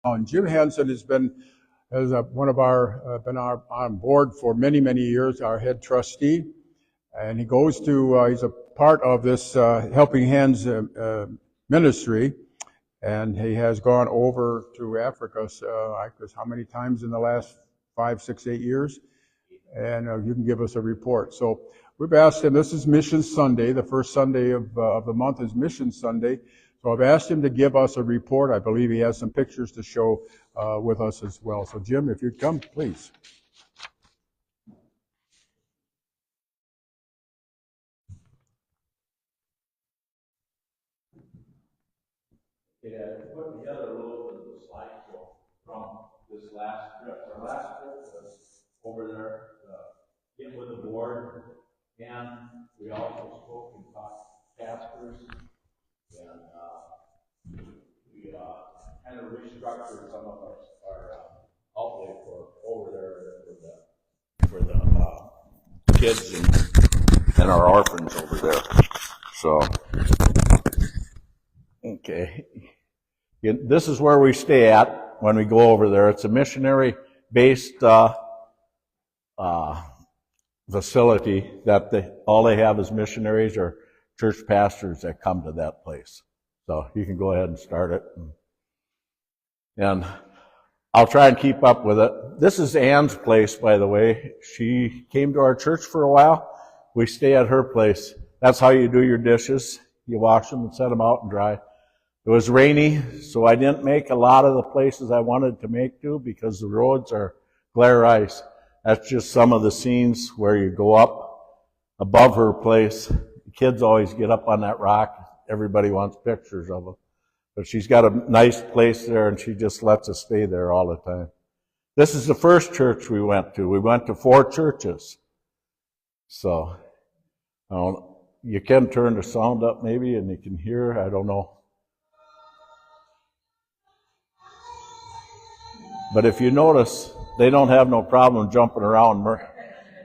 And Jim Hanson has been on board for many years, our head trustee, and he goes to he's a part of this Helping Hands ministry, and he has gone over to Africa. How many times in the last 5, 6, 8 years? And you can give us a report. So we've asked him. This is Mission Sunday. The first Sunday of the month is Mission Sunday. So I've asked him to give us a report. I believe he has some pictures to show with us as well. So Jim, if you'd come, please. Yeah, I put together a little bit of the slideshow from this last trip. Our last trip was over there, get with the board, and we also spoke and talked pastors, and we kind of restructured some of our outlay for over there for the kids and our orphans over there. So, okay. This is where we stay at when we go over there. It's a missionary-based facility that all they have is missionaries or church pastors that come to that place. So you can go ahead and start it. And I'll try and keep up with it. This is Ann's place, by the way. She came to our church for a while. We stay at her place. That's how you do your dishes. You wash them and set them out and dry. It was rainy, so I didn't make a lot of the places I wanted to make to because the roads are glare ice. That's just some of the scenes where you go up above her place. The kids always get up on that rock. Everybody wants pictures of them. But she's got a nice place there, and she just lets us stay there all the time. This is the first church we went to. We went to 4 churches. So, you can turn the sound up maybe, and you can hear, I don't know. But if you notice, they don't have no problem jumping around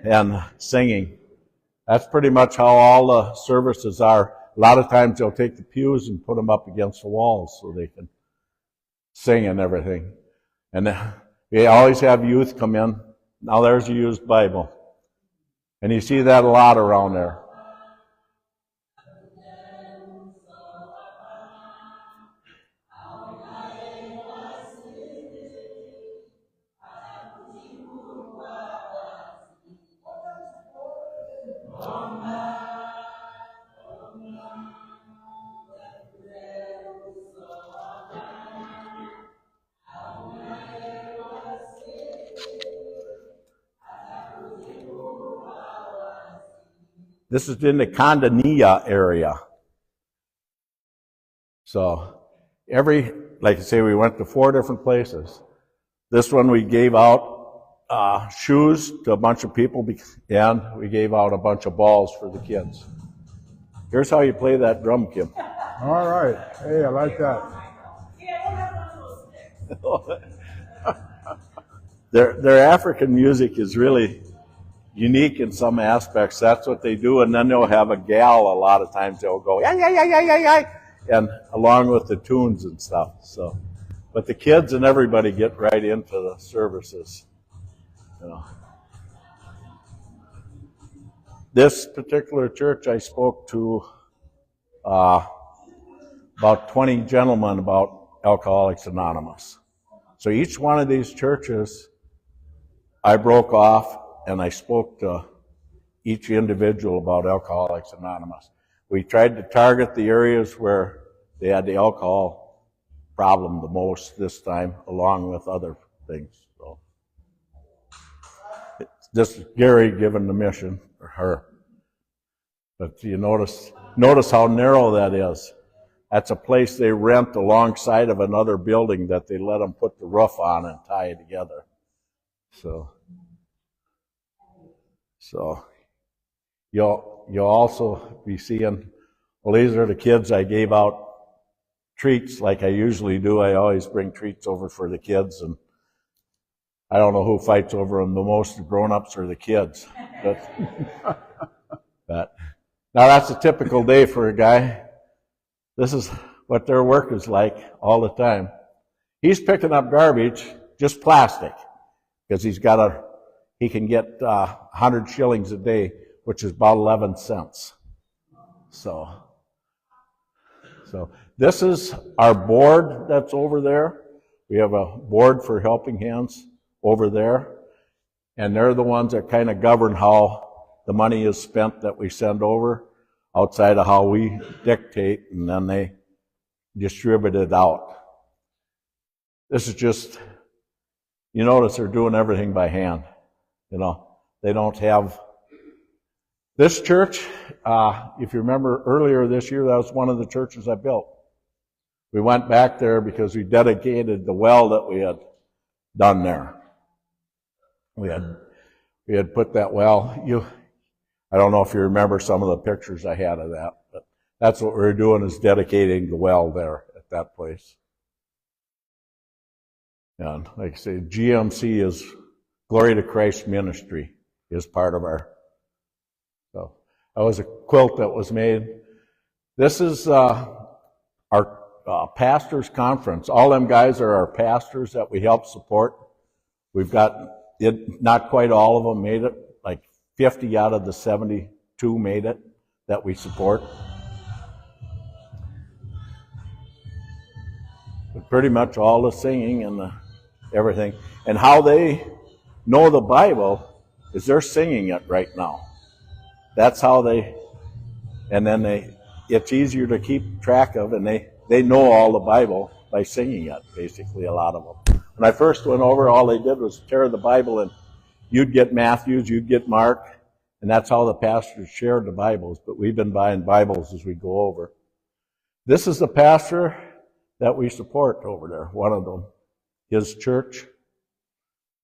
and singing. That's pretty much how all the services are. A lot of times they'll take the pews and put them up against the walls so they can sing and everything. And they always have youth come in. Now there's a used Bible. And you see that a lot around there. This is in the Condania area. So like I say, we went to 4 different places. This one we gave out shoes to a bunch of people, and we gave out a bunch of balls for the kids. Here's how you play that drum, Kim. All right. Hey, I like that. Their African music is really unique in some aspects. That's what they do, and then they'll have a gal. A lot of times they'll go yeah, and along with the tunes and stuff. So, but the kids and everybody get right into the services. You know. This particular church, I spoke to about 20 gentlemen about Alcoholics Anonymous. So each one of these churches, I broke off and I spoke to each individual about Alcoholics Anonymous. We tried to target the areas where they had the alcohol problem the most this time, along with other things. So this is Gary giving the mission, or her. But you notice how narrow that is. That's a place they rent alongside of another building that they let them put the roof on and tie it together. So you'll also be seeing, well, these are the kids. I gave out treats like I usually do. I always bring treats over for the kids, and I don't know who fights over them the most, the grown-ups or the kids. But now that's a typical day for a guy. This is what their work is like all the time. He's picking up garbage, just plastic, because he can get 100 shillings a day, which is about 11 cents. So this is our board that's over there. We have a board for Helping Hands over there, and they're the ones that kind of govern how the money is spent that we send over, outside of how we dictate, and then they distribute it out. This is just, you notice they're doing everything by hand. They don't have, this church, if you remember earlier this year, that was one of the churches I built. We went back there because we dedicated the well that we had done there. We had put that well, I don't know if you remember some of the pictures I had of that, but that's what we were doing, is dedicating the well there at that place. And like I say, GMC is Glory to Christ Ministry is part of our. So that was a quilt that was made. This is our pastors conference. All them guys are our pastors that we help support. We've got it, not quite all of them made it, like 50 out of the 72 made it that we support. But pretty much all the singing and everything. And how they know the Bible is they're singing it right now. That's how it's easier to keep track of, and they know all the Bible by singing it, basically, a lot of them. When I first went over, all they did was tear the Bible, and you'd get Matthew's, you'd get Mark, and that's how the pastors shared the Bibles. But we've been buying Bibles as we go over. This is the pastor that we support over there, one of them, his church.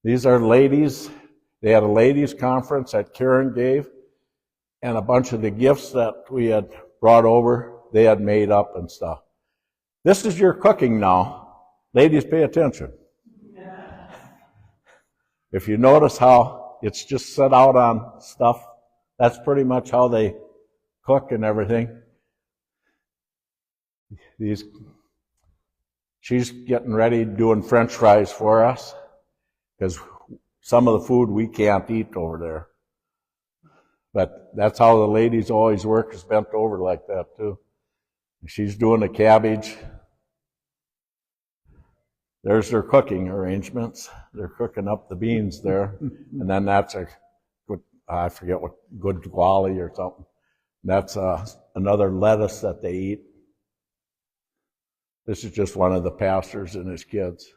These are ladies. They had a ladies' conference that Karen gave, and a bunch of the gifts that we had brought over, they had made up and stuff. This is your cooking now. Ladies, pay attention. If you notice how it's just set out on stuff, that's pretty much how they cook and everything. She's getting ready, doing French fries for us, because some of the food we can't eat over there. But that's how the ladies always work, is bent over like that too. She's doing the cabbage. There's their cooking arrangements. They're cooking up the beans there. And then that's I forget what, good guali or something. That's another lettuce that they eat. This is just one of the pastors and his kids.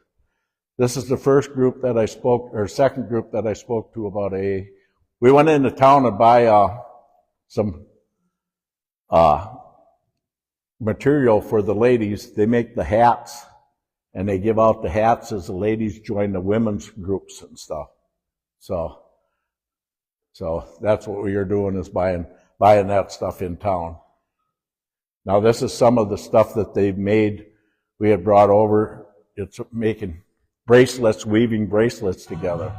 This is the first group that I spoke, or second group that I spoke to about AA. We went into town to buy some material for the ladies. They make the hats, and they give out the hats as the ladies join the women's groups and stuff. So that's what we are doing, is buying that stuff in town. Now this is some of the stuff that they've made. We had brought over. It's making bracelets, weaving bracelets together.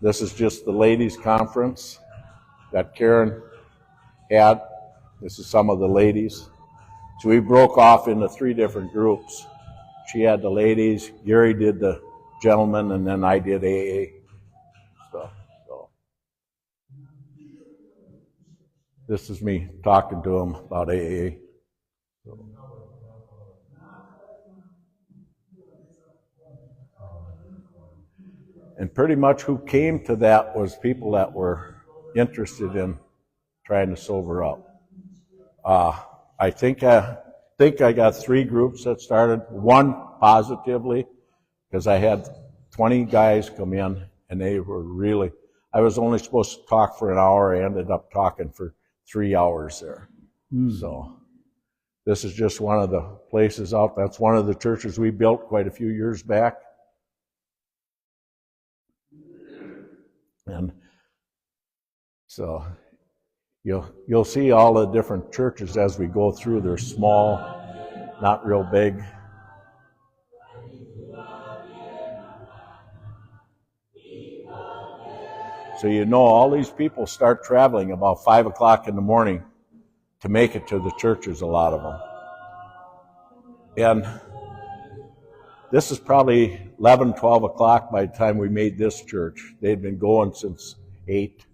This is just the ladies' conference that Karen had. This is some of the ladies. So we broke off into 3 different groups. She had the ladies, Gary did the gentlemen, and then I did AA stuff. So this is me talking to them about AA. So. And pretty much who came to that was people that were interested in trying to sober up. I think I got 3 groups that started. 1 positively, because I had 20 guys come in, and they were really, I was only supposed to talk for an hour. I ended up talking for 3 hours there. So this is just one of the places out. That's one of the churches we built quite a few years back. And so you'll see all the different churches as we go through. They're small, not real big. So all these people start traveling about 5 o'clock in the morning to make it to the churches, a lot of them. And this is probably 11, 12 o'clock by the time we made this church. They'd been going since 8.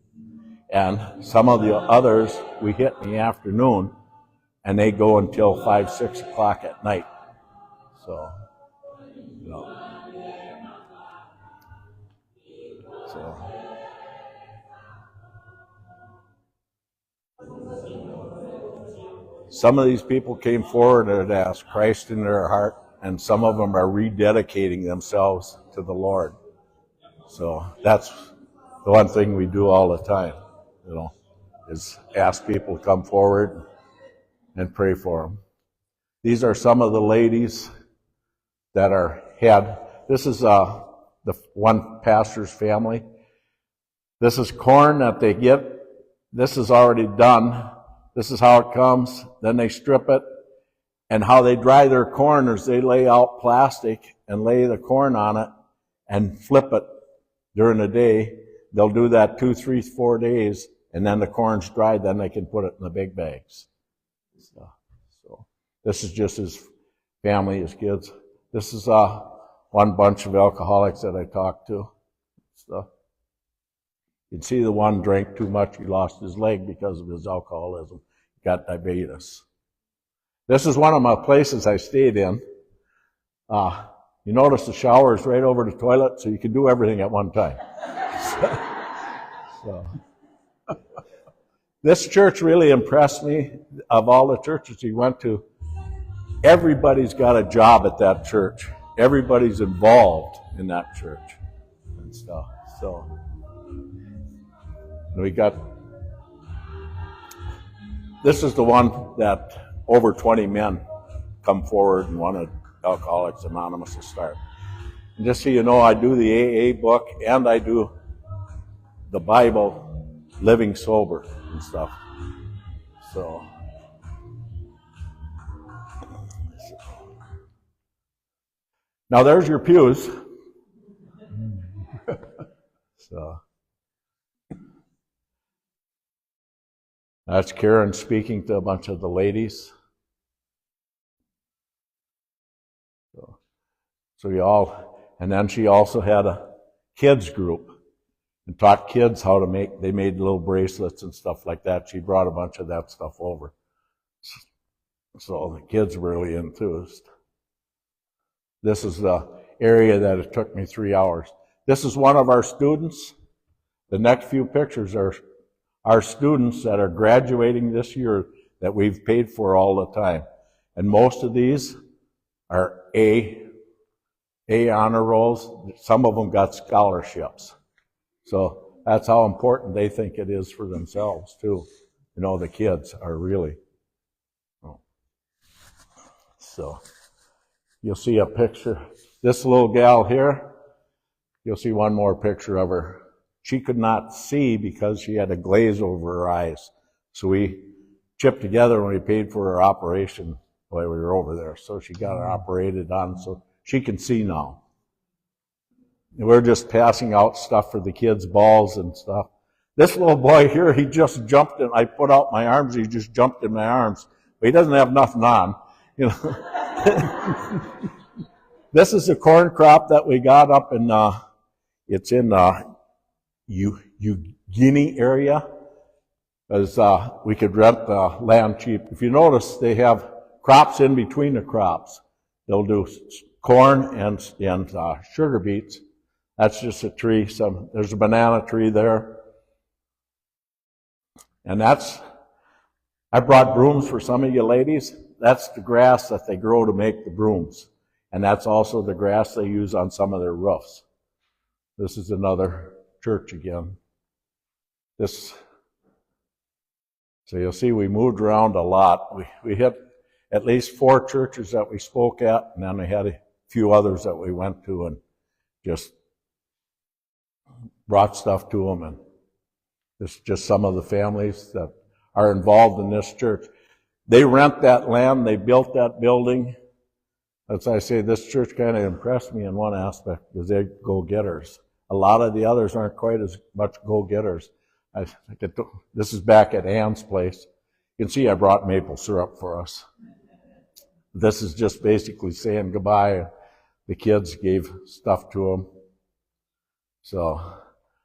And some of the others we hit in the afternoon, and they go until 5, 6 o'clock at night. So, you know. So. Some of these people came forward and had asked Christ in their heart, and some of them are rededicating themselves to the Lord. So that's the one thing we do all the time, you know, is ask people to come forward and pray for them. These are some of the ladies that are head. This is the one pastor's family. This is corn that they get. This is already done. This is how it comes. Then they strip it. And how they dry their corn is they lay out plastic and lay the corn on it and flip it during the day. They'll do that 2, 3, 4 days, and then the corn's dried, then they can put it in the big bags. So this is just his family, his kids. This is one bunch of alcoholics that I talked to. So you can see the one drank too much. He lost his leg because of his alcoholism. He got diabetes. This is one of my places I stayed in. You notice the shower is right over the toilet, so you can do everything at one time. So. This church really impressed me. Of all the churches he went to, everybody's got a job at that church. Everybody's involved in that church and stuff. So we got, this is the one that over 20 men come forward and wanted Alcoholics Anonymous to start. And just so you know, I do the AA book and I do the Bible, Living Sober and stuff. So now there's your pews. So that's Karen speaking to a bunch of the ladies. So you all, and then she also had a kids group and taught kids how to make, they made little bracelets and stuff like that. She brought a bunch of that stuff over. So the kids were really enthused. This is the area that it took me 3 hours. This is one of our students. The next few pictures are our students that are graduating this year that we've paid for all the time. And most of these are A honor rolls. Some of them got scholarships. So that's how important they think it is for themselves too. You know, the kids are really. So you'll see a picture. This little gal here, you'll see one more picture of her. She could not see because she had a glaze over her eyes. So we chipped together when we paid for her operation while we were over there. So she got her operated on so she can see now. And we're just passing out stuff for the kids, balls and stuff. This little boy here, he just jumped in. I put out my arms, he just jumped in my arms. But he doesn't have nothing on, you know. This is a corn crop that we got up in, it's in Guinea area, because we could rent the land cheap. If you notice, they have crops in between the crops. They'll do corn and sugar beets. That's just a tree. There's a banana tree there. And I brought brooms for some of you ladies. That's the grass that they grow to make the brooms. And that's also the grass they use on some of their roofs. This is another church again. So you'll see we moved around a lot. We hit at least 4 churches that we spoke at, and then we had a few others that we went to and just brought stuff to them. And this is just some of the families that are involved in this church. They rent that land, they built that building. As I say, this church kind of impressed me in one aspect because they're go-getters. A lot of the others aren't quite as much go-getters. This is back at Ann's place. You can see I brought maple syrup for us. This is just basically saying goodbye. the kids gave stuff to them. So,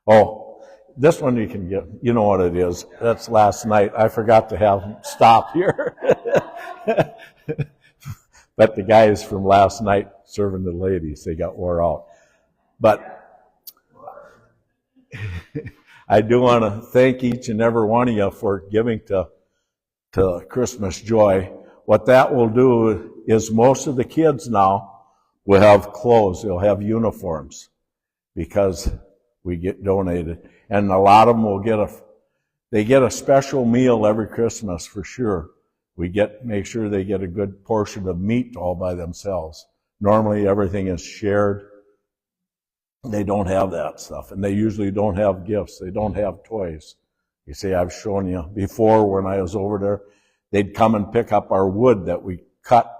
oh, this one you can get, you know what it is. That's last night. I forgot to have them stop here. But the guys from last night serving the ladies, they got wore out. But I do want to thank each and every one of you for giving to Christmas Joy. What that will do is most of the kids now will have clothes. They'll have uniforms because we get donated. And a lot of them will get a special meal every Christmas for sure. Make sure they get a good portion of meat all by themselves. Normally everything is shared. They don't have that stuff. And they usually don't have gifts. They don't have toys. You see, I've shown you before when I was over there, they'd come and pick up our wood that we cut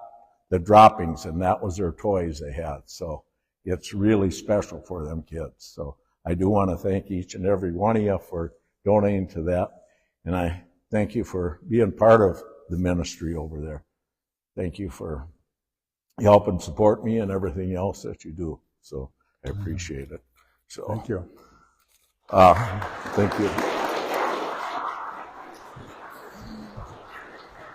the droppings, and that was their toys they had. So it's really special for them kids. So I do want to thank each and every one of you for donating to that. And I thank you for being part of the ministry over there. Thank you for helping support me and everything else that you do. So I appreciate it. So Thank you. Thank you.